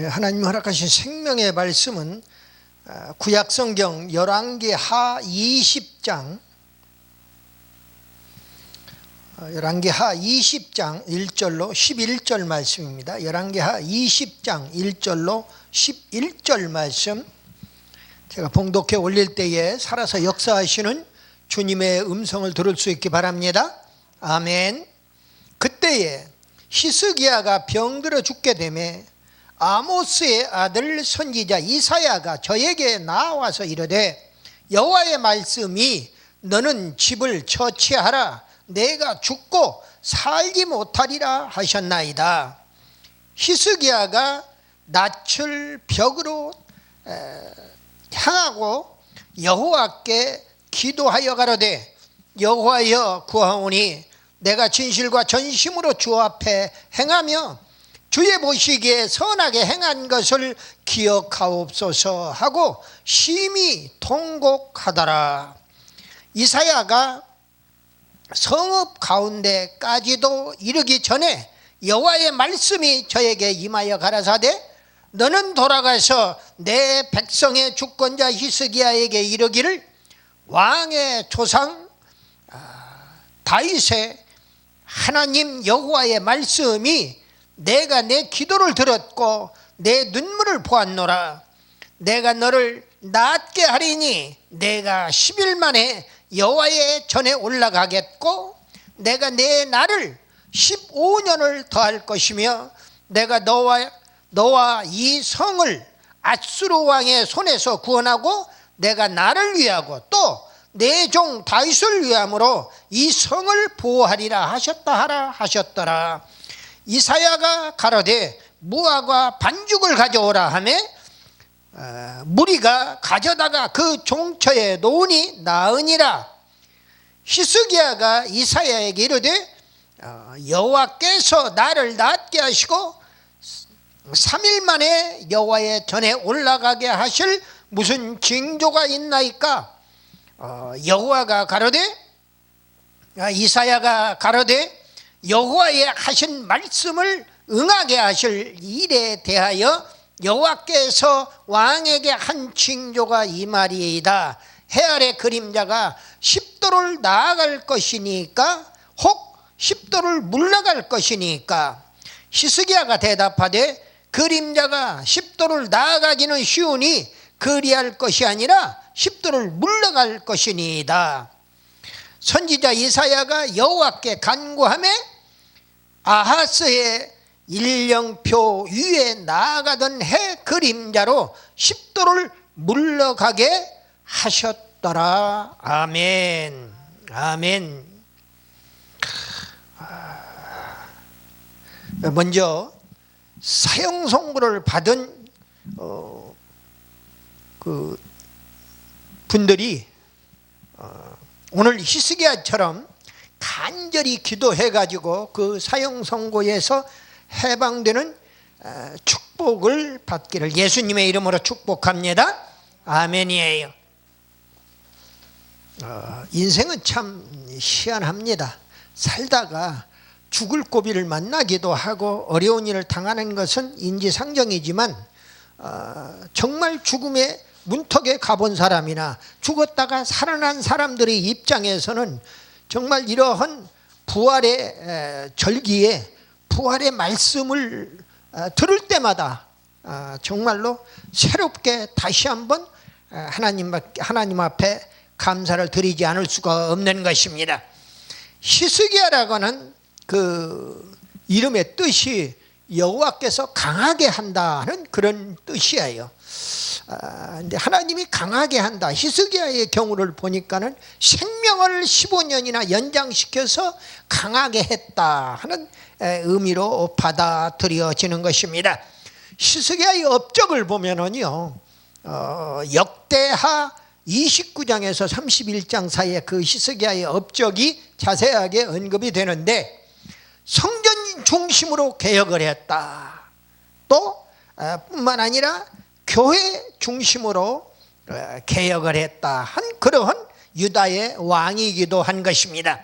하나님 허락하신 생명의 말씀은 구약성경 열왕기하 20장 1절로 11절 말씀입니다. 열왕기하 20장 1절로 11절 말씀, 제가 봉독해 올릴 때에 살아서 역사하시는 주님의 음성을 들을 수 있기 바랍니다. 아멘. 그때에 히스기야가 병들어 죽게 되매 아모스의 아들 선지자 이사야가 저에게 나와서 이르되, 여호와의 말씀이 너는 집을 처치하라, 내가 죽고 살지 못하리라 하셨나이다. 히스기야가 낯을 벽으로 향하고 여호와께 기도하여 가로되, 여호와여 구하오니 내가 진실과 전심으로 주 앞에 행하며 주의 보시기에 선하게 행한 것을 기억하옵소서 하고 심히 통곡하더라. 이사야가 성읍 가운데까지도 이르기 전에 여호와의 말씀이 저에게 임하여 가라사대, 너는 돌아가서 내 백성의 주권자 히스기야에게 이르기를, 왕의 조상 다윗의 하나님 여호와의 말씀이 내가 내 기도를 들었고 내 눈물을 보았노라. 내가 너를 낫게 하리니 내가 10일 만에 여호와의 전에 올라가겠고, 내가 내 날을 15년을 더할 것이며, 내가 너와 이 성을 앗수르 왕의 손에서 구원하고 내가 나를 위하고 또 내 종 다윗을 위함으로 이 성을 보호하리라 하셨더라. 이사야가 가로되, 무화과 반죽을 가져오라 하매 무리가 가져다가 그 종처에 놓으니 나으니라. 히스기야가 이사야에게 이르되, 여호와께서 나를 낫게 하시고 3일 만에 여호와의 전에 올라가게 하실 무슨 징조가 있나이까? 여호와가 가로되, 이사야가 가로되, 여호와의 하신 말씀을 응하게 하실 일에 대하여 여호와께서 왕에게 한 징조가 이 말이이다. 해 아래 그림자가 10도를 나아갈 것이니까, 혹 10도를 물러갈 것이니까. 히스기야가 대답하되, 그림자가 10도를 나아가기는 쉬우니 그리할 것이 아니라 10도를 물러갈 것이니이다. 선지자 이사야가 여호와께 간구하며 아하스의 일령표 위에 나아가던 해 그림자로 10도를 물러가게 하셨더라. 아멘. 아멘. 먼저 사형 선고를 받은 그 분들이 오늘 히스기야처럼 간절히 기도해가지고 그 사형 선고에서 해방되는 축복을 받기를 예수님의 이름으로 축복합니다. 아멘이에요. 인생은 참 희한합니다. 살다가 죽을 고비를 만나기도 하고 어려운 일을 당하는 것은 인지상정이지만, 정말 죽음의 문턱에 가본 사람이나 죽었다가 살아난 사람들의 입장에서는 정말 이러한 부활의 절기에 부활의 말씀을 들을 때마다 정말로 새롭게 다시 한번 하나님 앞에 감사를 드리지 않을 수가 없는 것입니다. 히스기야라고는 그 이름의 뜻이 여호와께서 강하게 한다는 그런 뜻이에요. 근데 하나님이 강하게 한다. 히스기야의 경우를 보니까는 생명을 15년이나 연장시켜서 강하게 했다 하는 의미로 받아들여지는 것입니다. 히스기야의 업적을 보면은요, 역대하 29장에서 31장 사이에 그 히스기야의 업적이 자세하게 언급이 되는데, 성전 중심으로 개혁을 했다. 또 뿐만 아니라 교회 중심으로 개혁을 했다 한 그러한 유다의 왕이기도 한 것입니다.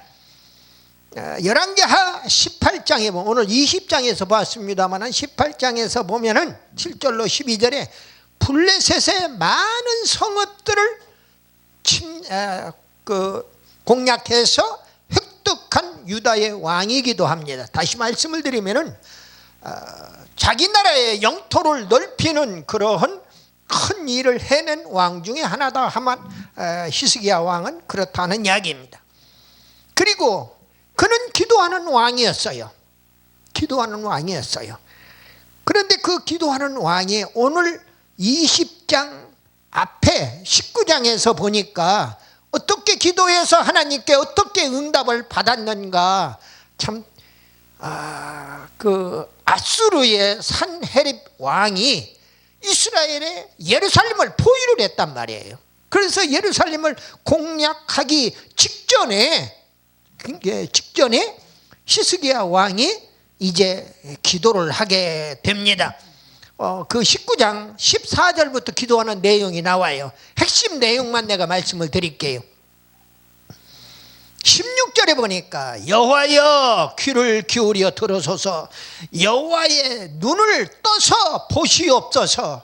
열왕기하 18장에 보면, 오늘 20장에서 봤습니다만 18장에서 보면은 7절로 12절에 블레셋의 많은 성읍들을 공략해서 획득한 유다의 왕이기도 합니다. 다시 말씀을 드리면은 자기 나라의 영토를 넓히는 그러한 큰 일을 해낸 왕 중에 하나다 하만 히스기야 왕은 그렇다는 이야기입니다. 그리고 그는 기도하는 왕이었어요. 기도하는 왕이었어요. 그런데 그 기도하는 왕이 오늘 20장 앞에 19장에서 보니까 어떻게 기도해서 하나님께 어떻게 응답을 받았는가. 참 그 아수르의 산헤립 왕이 이스라엘의 예루살렘을 포위를 했단 말이에요. 그래서 예루살렘을 공략하기 직전에 히스기야 왕이 이제 기도를 하게 됩니다. 그 19장 14절부터 기도하는 내용이 나와요. 핵심 내용만 내가 말씀을 드릴게요. 16절에 보니까 여호와여 귀를 기울여 들으소서, 여호와의 눈을 떠서 보시옵소서.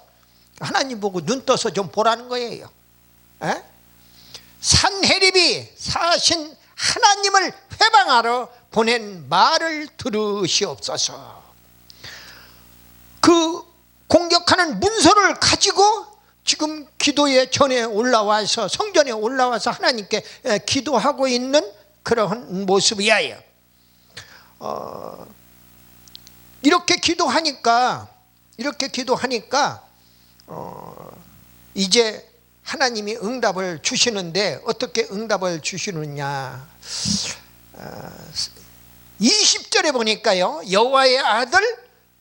하나님 보고 눈 떠서 좀 보라는 거예요. 산헤립이 사신 하나님을 회방하러 보낸 말을 들으시옵소서. 그 공격하는 문서를 가지고 지금 기도의 전에 올라와서, 성전에 올라와서 하나님께 기도하고 있는 그러한 모습이에요. 이렇게 기도하니까 이제 하나님이 응답을 주시는데, 어떻게 응답을 주시느냐. 20절에 보니까요, 여호와의 아들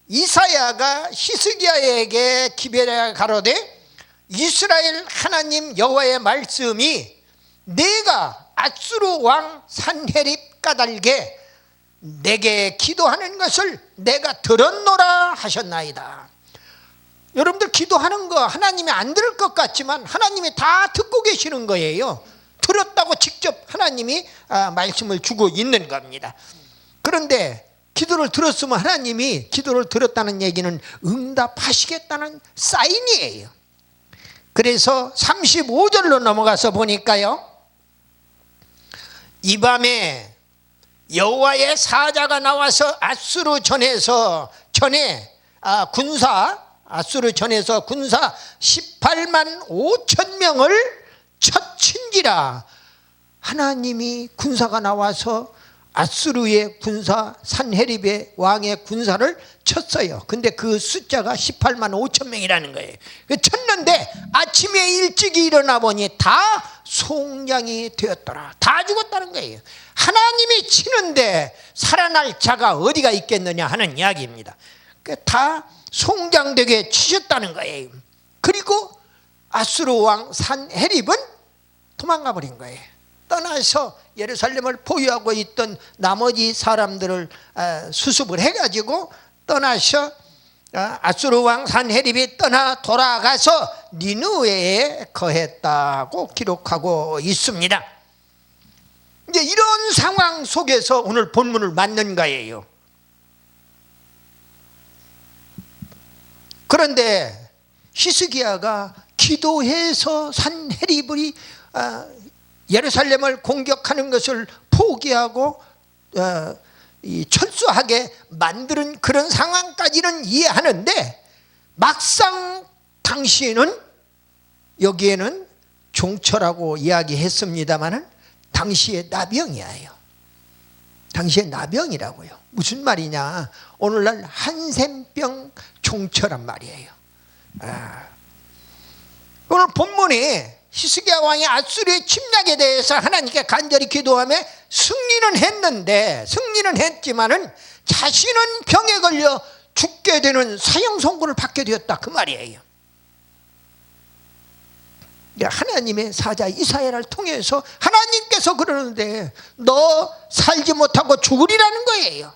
이사야가 히스기야에게 기별하여 가로되, 이스라엘 하나님 여호와의 말씀이 내가 아수르 왕 산헤립 까닭에 내게 기도하는 것을 내가 들었노라 하셨나이다. 여러분들 기도하는 거 하나님이 안 들을 것 같지만 하나님이 다 듣고 계시는 거예요. 들었다고 직접 하나님이 말씀을 주고 있는 겁니다. 그런데 기도를 들었으면 하나님이 기도를 들었다는 얘기는 응답하시겠다는 사인이에요. 그래서 35절로 넘어가서 보니까요, 이 밤에 여호와의 사자가 나와서 아수르 전에서 군사 18만 5천 명을 쳐친지라. 하나님이 군사가 나와서 아수르의 군사 산헤립의 왕의 군사를 쳤어요. 근데 그 숫자가 18만 5천 명이라는 거예요. 쳤는데 아침에 일찍이 일어나 보니 다 송장이 되었더라. 다 죽었다는 거예요. 하나님이 치는데 살아날 자가 어디가 있겠느냐 하는 이야기입니다. 다 송장되게 치셨다는 거예요. 그리고 아수르 왕 산헤립은 도망가 버린 거예요. 떠나서 예루살렘을 포위하고 있던 나머지 사람들을 수습을 해가지고 떠나서 아수르 왕 산헤립이 떠나 돌아가서 니느웨에 거했다고 기록하고 있습니다. 이제 이런 상황 속에서 오늘 본문을 맞는 거예요. 그런데 히스기야가 기도해서 산헤립이 예루살렘을 공격하는 것을 포기하고 철수하게 만드는 그런 상황까지는 이해하는데, 막상 당시에는 여기에는 종처라고 이야기했습니다마는 당시의 나병이에요. 당시의 나병이라고요. 무슨 말이냐, 오늘날 한센병 종처란 말이에요. 오늘 본문에 히스기야 왕이 아수르의 침략에 대해서 하나님께 간절히 기도하며 승리는 했지만은 자신은 병에 걸려 죽게 되는 사형 선고를 받게 되었다, 그 말이에요. 하나님의 사자 이사야를 통해서 하나님께서 그러는데 너 살지 못하고 죽으리라는 거예요.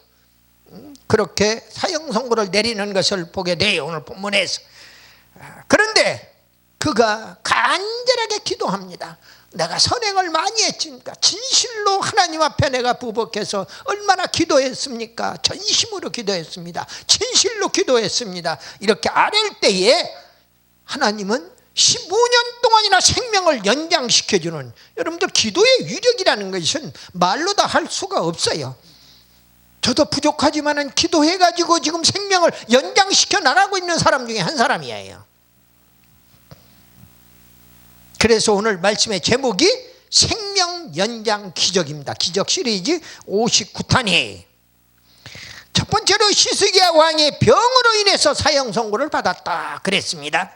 그렇게 사형 선고를 내리는 것을 보게 돼요, 오늘 본문에서. 그런데 그가 간절하게 기도합니다. 내가 선행을 많이 했으니까, 진실로 하나님 앞에 내가 부복해서 얼마나 기도했습니까? 전심으로 기도했습니다. 진실로 기도했습니다. 이렇게 아랠 때에 하나님은 15년 동안이나 생명을 연장시켜주는, 여러분들 기도의 위력이라는 것은 말로 다 할 수가 없어요. 저도 부족하지만은 기도해가지고 지금 생명을 연장시켜 나가고 있는 사람 중에 한 사람이에요. 그래서 오늘 말씀의 제목이 생명 연장 기적입니다. 기적 시리즈 59탄이에요. 첫 번째로 히스기야 왕의 병으로 인해서 사형 선고를 받았다 그랬습니다.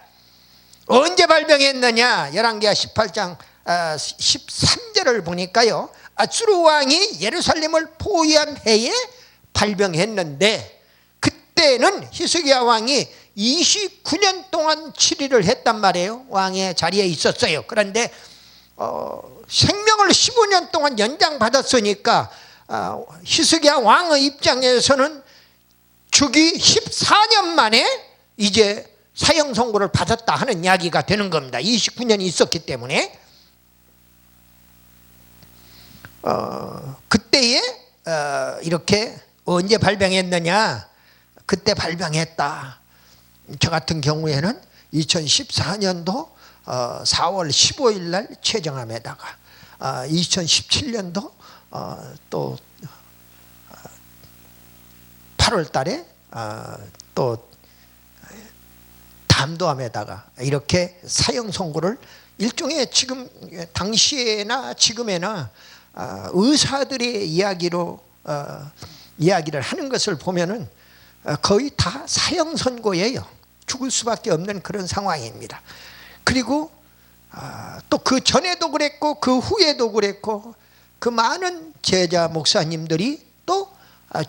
언제 발병했느냐? 열왕기하 18장 13절을 보니까요, 아수르 왕이 예루살렘을 포위한 해에 발병했는데, 그때는 히스기야 왕이 29년 동안 치리를 했단 말이에요. 왕의 자리에 있었어요. 그런데 생명을 15년 동안 연장받았으니까 히스기야 왕의 입장에서는 죽이 14년 만에 이제 사형 선고를 받았다 하는 이야기가 되는 겁니다. 29년이 있었기 때문에. 그때에 이렇게 언제 발병했느냐? 그때 발병했다. 저 같은 경우에는 2014년도 4월 15일 날 췌정암에다가 2017년도 또 8월 달에 또 담도암에다가 이렇게 사형 선고를, 일종의 지금 당시에나 지금에나 의사들의 이야기로 이야기를 하는 것을 보면은 거의 다 사형 선고예요. 죽을 수밖에 없는 그런 상황입니다. 그리고 또 그 전에도 그랬고 그 후에도 그랬고, 그 많은 제자 목사님들이 또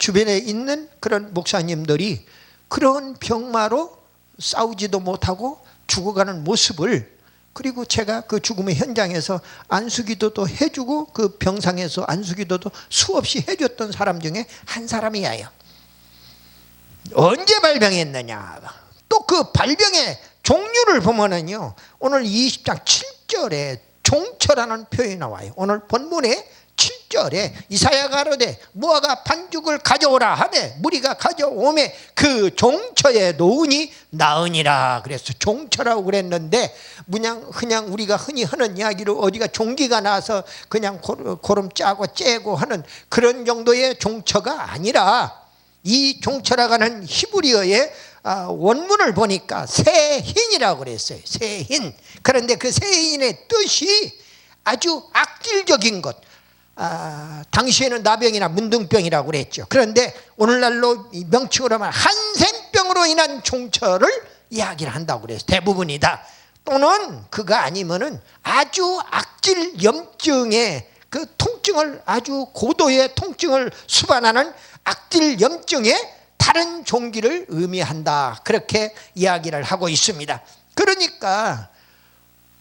주변에 있는 그런 목사님들이 그런 병마로 싸우지도 못하고 죽어가는 모습을, 그리고 제가 그 죽음의 현장에서 안수기도도 해주고 그 병상에서 안수기도도 수없이 해줬던 사람 중에 한 사람이에요. 언제 발병했느냐? 또 그 발병의 종류를 보면은요, 오늘 20장 7절에 종처라는 표현이 나와요. 오늘 본문에 7절에 이사야가 가로되 무화과 반죽을 가져오라 하되 무리가 가져오매 그 종처에 놓으니 나으니라. 그래서 종처라고 그랬는데, 그냥 우리가 흔히 하는 이야기로 어디가 종기가 나서 그냥 고름 짜고 째고 하는 그런 정도의 종처가 아니라, 이 종처라고 하는 히브리어의 원문을 보니까 새흰이라고 그랬어요. 새흰. 그런데 그 새흰의 뜻이 아주 악질적인 것, 당시에는 나병이나 문둥병이라고 그랬죠. 그런데 오늘날로 명칭으로 하면 한센병으로 인한 종처를 이야기를 한다고 그래서 대부분이다. 또는 그가 아니면은 아주 악질 염증의 그 통증을, 아주 고도의 통증을 수반하는 악질 염증의 다른 종기를 의미한다. 그렇게 이야기를 하고 있습니다. 그러니까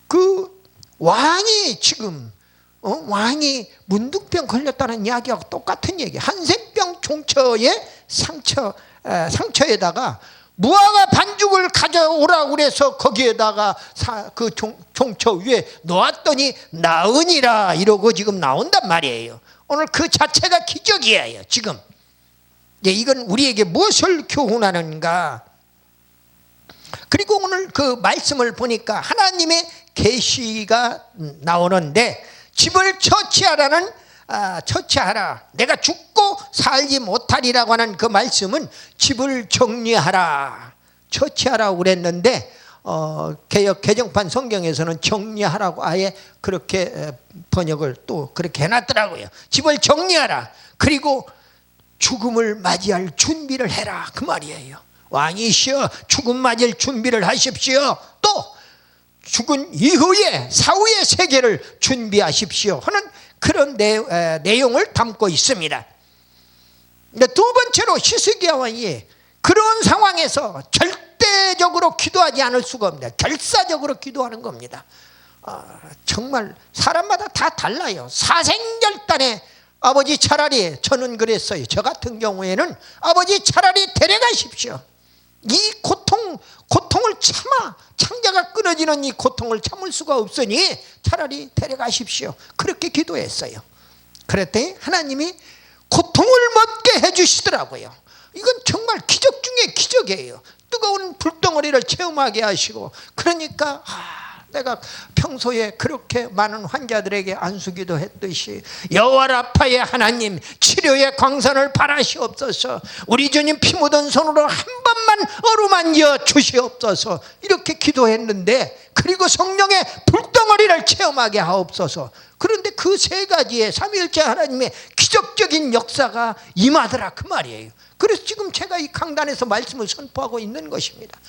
그 왕이 지금 왕이 문둥병 걸렸다는 이야기하고 똑같은 얘기. 한센병 종처의 상처에다가 무화과 반죽을 가져오라고 그래서 거기에다가 그 종처 위에 놓았더니 나으니라 이러고 지금 나온단 말이에요. 오늘 그 자체가 기적이에요. 지금 이건 우리에게 무엇을 교훈하는가? 그리고 오늘 그 말씀을 보니까 하나님의 계시가 나오는데, 집을 처치하라는 처치하라, 내가 죽고 살지 못하리라고 하는 그 말씀은 집을 정리하라, 처치하라고 그랬는데 개역 개정판 성경에서는 정리하라고 아예 그렇게 번역을 또 그렇게 해놨더라고요. 집을 정리하라, 그리고 죽음을 맞이할 준비를 해라, 그 말이에요. 왕이시여 죽음 맞을 준비를 하십시오. 또 죽은 이후에 사후의 세계를 준비하십시오 하는 그런 내용을 담고 있습니다. 근데 두 번째로 히스기야 왕이 그런 상황에서 절대적으로 기도하지 않을 수가 없습니다. 결사적으로 기도하는 겁니다. 정말 사람마다 다 달라요. 사생결단에 아버지 차라리, 저는 그랬어요. 저 같은 경우에는 아버지 차라리 데려가십시오. 이 고통을 참아, 창자가 끊어지는 이 고통을 참을 수가 없으니 차라리 데려가십시오. 그렇게 기도했어요. 그랬더니 하나님이 고통을 멎게 해주시더라고요. 이건 정말 기적 중에 기적이에요. 뜨거운 불덩어리를 체험하게 하시고, 그러니까 내가 평소에 그렇게 많은 환자들에게 안수기도 했듯이 여호와 라파의 하나님, 치료의 광선을 바라시옵소서. 우리 주님 피 묻은 손으로 한 번만 어루만져 주시옵소서. 이렇게 기도했는데, 그리고 성령의 불덩어리를 체험하게 하옵소서. 그런데 그 세 가지의 삼위일체 하나님의 기적적인 역사가 임하더라, 그 말이에요. 그래서 지금 제가 이 강단에서 말씀을 선포하고 있는 것입니다.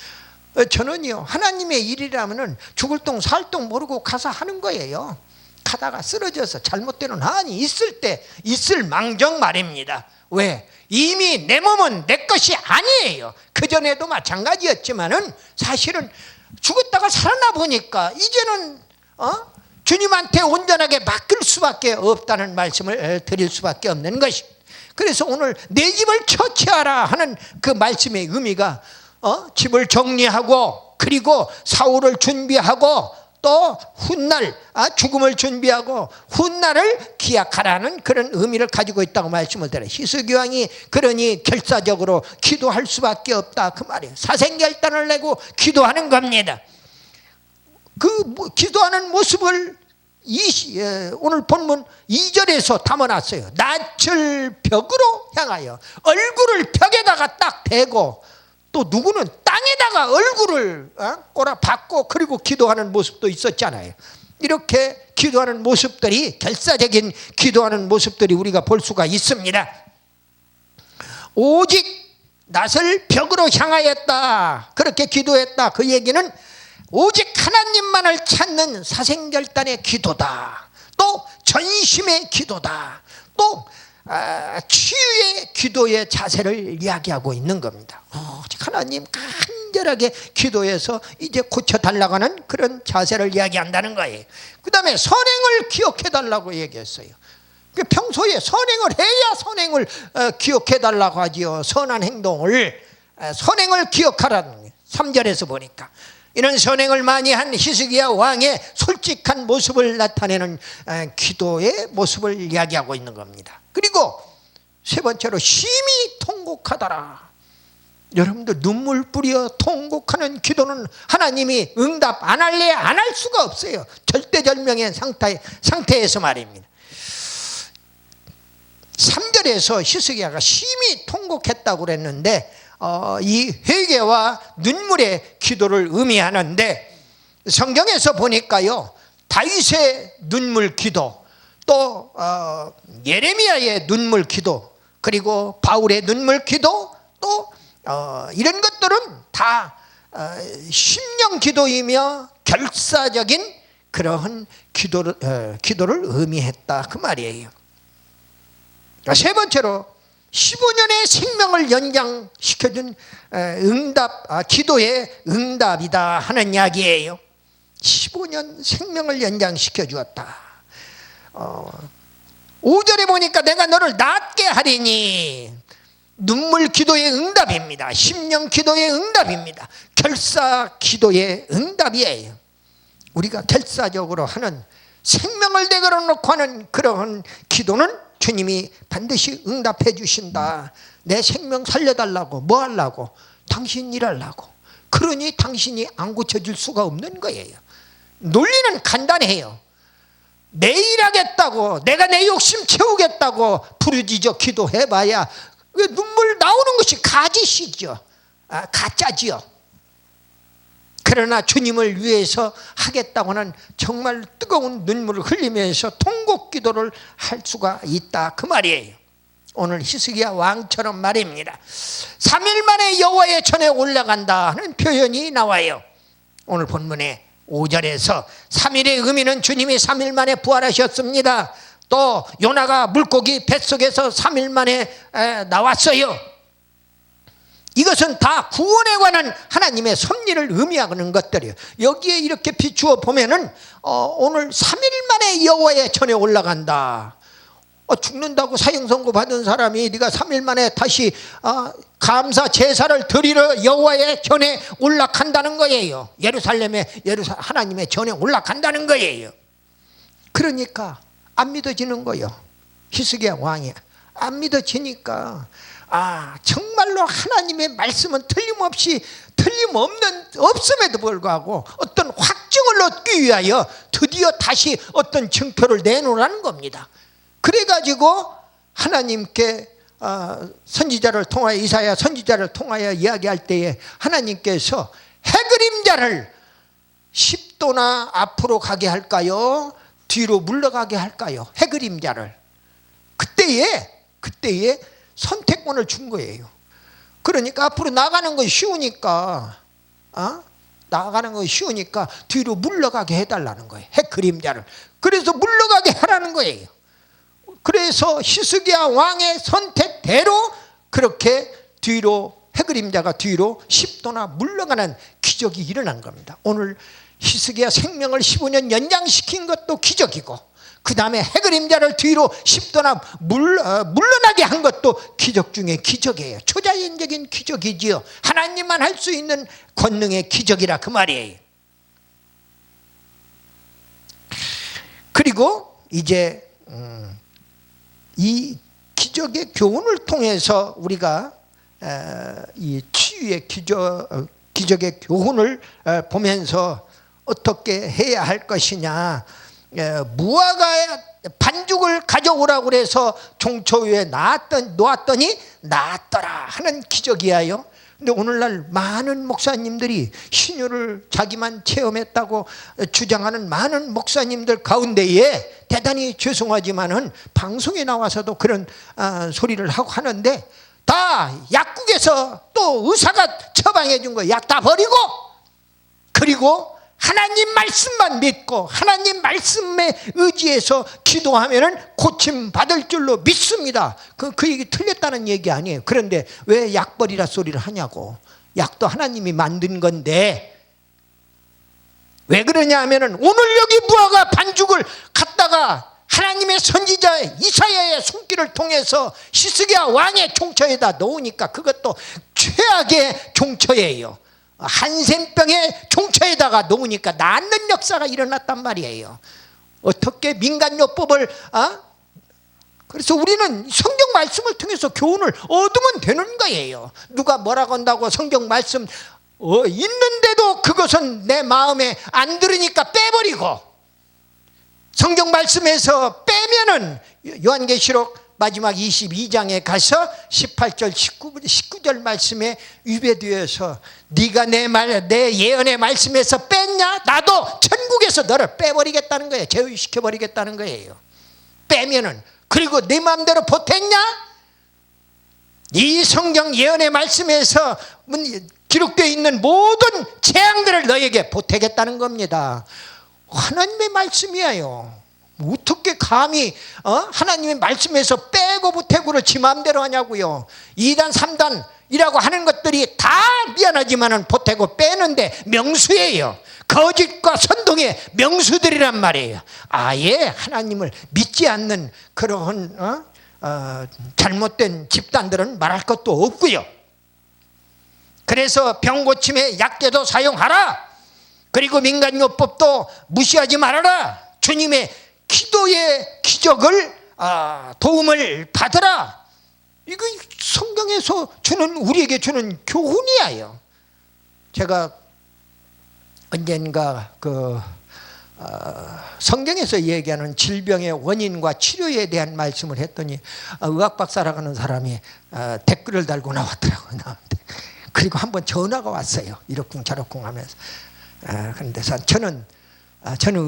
저는요, 하나님의 일이라면은 죽을 똥 살 똥 모르고 가서 하는 거예요. 가다가 쓰러져서 잘못되는 한이 있을 때 있을 망정 말입니다. 왜? 이미 내 몸은 내 것이 아니에요. 그전에도 마찬가지였지만은 사실은 죽었다가 살아나 보니까 이제는 주님한테 온전하게 맡길 수밖에 없다는 말씀을 드릴 수밖에 없는 것입니다. 그래서 오늘 내 집을 처치하라 하는 그 말씀의 의미가 집을 정리하고, 그리고 사후를 준비하고, 또 훗날 죽음을 준비하고 훗날을 기약하라는 그런 의미를 가지고 있다고 말씀을 드려요. 히스기왕이 그러니 결사적으로 기도할 수밖에 없다, 그 말이에요. 사생결단을 내고 기도하는 겁니다. 그 기도하는 모습을 오늘 본문 2절에서 담아놨어요. 낯을 벽으로 향하여 얼굴을 벽에다가 딱 대고, 또 누구는 땅에다가 얼굴을 꼬라 박고 그리고 기도하는 모습도 있었잖아요. 이렇게 기도하는 모습들이, 결사적인 기도하는 모습들이 우리가 볼 수가 있습니다. 오직 낯을 벽으로 향하였다, 그렇게 기도했다. 그 얘기는 오직 하나님만을 찾는 사생결단의 기도다, 또 전심의 기도다, 또 치유의 기도의 자세를 이야기하고 있는 겁니다. 오직 하나님 간절하게 기도해서 이제 고쳐달라고 하는 그런 자세를 이야기한다는 거예요. 그 다음에 선행을 기억해달라고 얘기했어요. 평소에 선행을 해야 선행을 기억해달라고 하지요. 선한 행동을, 선행을 기억하라는 거예요. 3절에서 보니까 이런 선행을 많이 한 히스기야 왕의 솔직한 모습을 나타내는 기도의 모습을 이야기하고 있는 겁니다. 그리고 세 번째로 심히 통곡하더라. 여러분들, 눈물 뿌려 통곡하는 기도는 하나님이 응답 안 할래 안 할 수가 없어요. 절대절명의 상태에서 말입니다. 3절에서 히스기야가 심히 통곡했다고 그랬는데, 이 회개와 눈물의 기도를 의미하는데, 성경에서 보니까요, 다윗의 눈물 기도, 또 예레미야의 눈물 기도, 그리고 바울의 눈물 기도, 또 이런 것들은 다 심령 기도이며 결사적인 그러한 기도를 의미했다, 그 말이에요. 세 번째로 15년의 생명을 연장시켜준 기도의 응답이다 하는 이야기예요. 15년 생명을 연장시켜 주었다. 5절에 보니까 내가 너를 낫게 하리니, 눈물 기도의 응답입니다. 심령 기도의 응답입니다. 결사 기도의 응답이에요. 우리가 결사적으로 하는, 생명을 내걸어 놓고 하는 그러한 기도는 주님이 반드시 응답해 주신다. 내 생명 살려달라고, 뭐 하려고? 당신 일하려고. 그러니 당신이 안 고쳐줄 수가 없는 거예요. 논리는 간단해요. 내 일하겠다고, 내가 내 욕심 채우겠다고 부르짖어 기도해봐야 눈물 나오는 것이 가짓이죠. 가짜지요. 그러나 주님을 위해서 하겠다고 하는 정말 뜨거운 눈물을 흘리면서 통곡 기도를 할 수가 있다, 그 말이에요. 오늘 히스기야 왕처럼 말입니다. 3일 만에 여호와의 전에 올라간다 하는 표현이 나와요. 오늘 본문에 5절에서 3일의 의미는 주님이 3일 만에 부활하셨습니다. 또 요나가 물고기 뱃속에서 3일 만에 나왔어요. 이것은 다 구원에 관한 하나님의 섭리를 의미하는 것들이에요. 여기에 이렇게 비추어 보면은 오늘 3일 만에 여호와의 전에 올라간다. 죽는다고 사형 선고 받은 사람이 네가 3일 만에 다시 감사 제사를 드리러 여호와의 전에 올라간다는 거예요. 예루살렘에 하나님의 전에 올라간다는 거예요. 그러니까 안 믿어지는 거예요. 히스기야 왕이 안 믿어지니까 정말로 하나님의 말씀은 없음에도 불구하고 어떤 확증을 얻기 위하여 드디어 다시 어떤 증표를 내놓으라는 겁니다. 그래가지고 하나님께 선지자를 통하여 이사야 선지자를 통하여 이야기할 때에 하나님께서 해그림자를 10도나 앞으로 가게 할까요? 뒤로 물러가게 할까요? 해그림자를 그때에 선택권을 준 거예요. 그러니까 앞으로 나가는 건 쉬우니까 뒤로 물러가게 해달라는 거예요. 해그림자를. 그래서 물러가게 하라는 거예요. 그래서 히스기야 왕의 선택대로 그렇게 뒤로 해그림자가 뒤로 10도나 물러가는 기적이 일어난 겁니다. 오늘 히스기야 생명을 15년 연장시킨 것도 기적이고 그 다음에 해그림자를 뒤로 10도나 물러나게 한 것도 기적 중에 기적이에요. 초자연적인 기적이지요. 하나님만 할 수 있는 권능의 기적이라 그 말이에요. 그리고 이제 이 기적의 교훈을 통해서 우리가 이 치유의 기적의 교훈을 보면서 어떻게 해야 할 것이냐. 무화과 반죽을 가져오라고 그래서 종초 위에 놓았더니 나았더라 하는 기적이에요. 근데 오늘날 많은 목사님들이 신유를 자기만 체험했다고 주장하는 많은 목사님들 가운데에 대단히 죄송하지만은 방송에 나와서도 그런 소리를 하고 하는데 다 약국에서 또 의사가 처방해 준 거 약 다 버리고 그리고 하나님 말씀만 믿고 하나님 말씀에 의지해서 기도하면은 고침 받을 줄로 믿습니다. 그 얘기 틀렸다는 얘기 아니에요. 그런데 왜 약 버리라 소리를 하냐고. 약도 하나님이 만든 건데 왜 그러냐 하면은 오늘 여기 무화과 반죽을 갖다가 하나님의 선지자 이사야의 손길을 통해서 히스기야 왕의 종처에다 놓으니까 그것도 최악의 종처예요. 한센병의 종처에다가 놓으니까 낫는 역사가 일어났단 말이에요. 어떻게 민간요법을 그래서 우리는 성경 말씀을 통해서 교훈을 얻으면 되는 거예요. 누가 뭐라고 한다고 성경 말씀 있는데도 그것은 내 마음에 안 들으니까 빼버리고 성경 말씀에서 빼면은 요한계시록 마지막 22장에 가서 18절 19절 말씀에 위배되어서 네가 내 예언의 말씀에서 뺐냐? 나도 천국에서 너를 빼버리겠다는 거예요. 제외시켜버리겠다는 거예요. 빼면은 그리고 네 마음대로 보탰냐? 이 성경 예언의 말씀에서 기록되어 있는 모든 재앙들을 너에게 보태겠다는 겁니다. 하나님의 말씀이에요. 어떻게 감히 하나님의 말씀에서 빼고 보태고를 지 마음대로 하냐고요. 2단 3단이라고 하는 것들이 다 미안하지만은 보태고 빼는데 명수예요. 거짓과 선동의 명수들이란 말이에요. 아예 하나님을 믿지 않는 그런 잘못된 집단들은 말할 것도 없고요. 그래서 병 고침에 약재도 사용하라. 그리고 민간요법도 무시하지 말아라. 주님의 기도의 기적을 도움을 받으라. 이거 성경에서 우리에게 주는 교훈이에요. 제가 언젠가 성경에서 얘기하는 질병의 원인과 치료에 대한 말씀을 했더니 의학 박사라고 하는 사람이 댓글을 달고 나왔더라고요. 나한테. 그리고 한번 전화가 왔어요. 이러쿵 저러쿵 하면서. 그런데 저는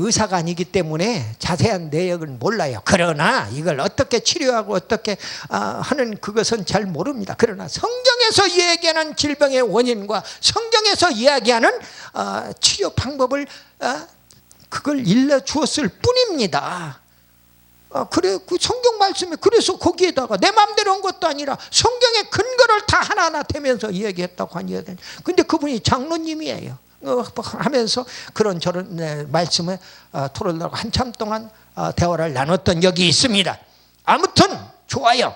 의사가 아니기 때문에 자세한 내역은 몰라요. 그러나 이걸 어떻게 치료하고 어떻게 하는 그것은 잘 모릅니다. 그러나 성경에서 이야기하는 질병의 원인과 성경에서 이야기하는 치료 방법을 그걸 일러주었을 뿐입니다. 그래, 그 성경 말씀에 그래서 거기에다가 내 마음대로 한 것도 아니라 성경의 근거를 다 하나하나 대면서 이야기했다고 하니, 근데 그분이 장로님이에요. 하면서 그런 저런 말씀을 토론하고 한참 동안 대화를 나눴던 적이 있습니다. 아무튼 좋아요.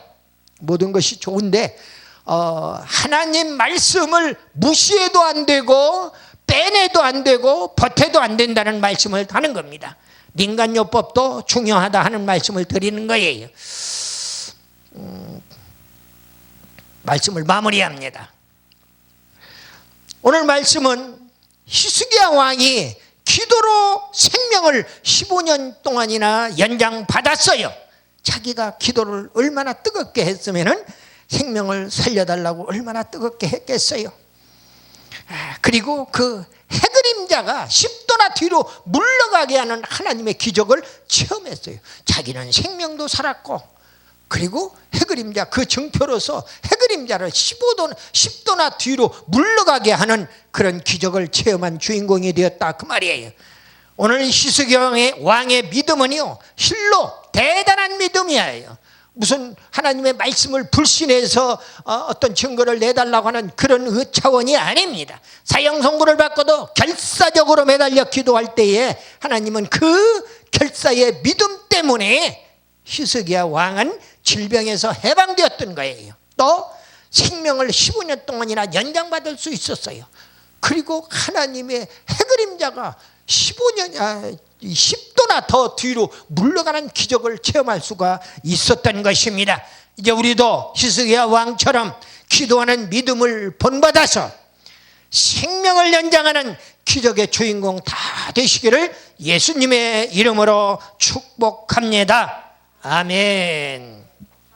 모든 것이 좋은데 하나님 말씀을 무시해도 안 되고 빼내도 안 되고 버텨도 안 된다는 말씀을 하는 겁니다. 민간요법도 중요하다 하는 말씀을 드리는 거예요. 말씀을 마무리합니다. 오늘 말씀은 히스기야 왕이 기도로 생명을 15년 동안이나 연장받았어요. 자기가 기도를 얼마나 뜨겁게 했으면 생명을 살려달라고 얼마나 뜨겁게 했겠어요. 그리고 그 해그림자가 10도나 뒤로 물러가게 하는 하나님의 기적을 체험했어요. 자기는 생명도 살았고, 그리고 해그림자 그 증표로서 해그림자를 10도나 뒤로 물러가게 하는 그런 기적을 체험한 주인공이 되었다 그 말이에요. 오늘 히스기야 왕의 믿음은요, 실로 대단한 믿음이에요. 무슨 하나님의 말씀을 불신해서 어떤 증거를 내달라고 하는 그런 차원이 아닙니다. 사형 선고를 받고도 결사적으로 매달려 기도할 때에 하나님은 그 결사의 믿음 때문에 히스기야 왕은 질병에서 해방되었던 거예요. 또 생명을 15년 동안이나 연장받을 수 있었어요. 그리고 하나님의 해그림자가 10도나 더 뒤로 물러가는 기적을 체험할 수가 있었던 것입니다. 이제 우리도 히스기야 왕처럼 기도하는 믿음을 본받아서 생명을 연장하는 기적의 주인공 다 되시기를 예수님의 이름으로 축복합니다. 아멘.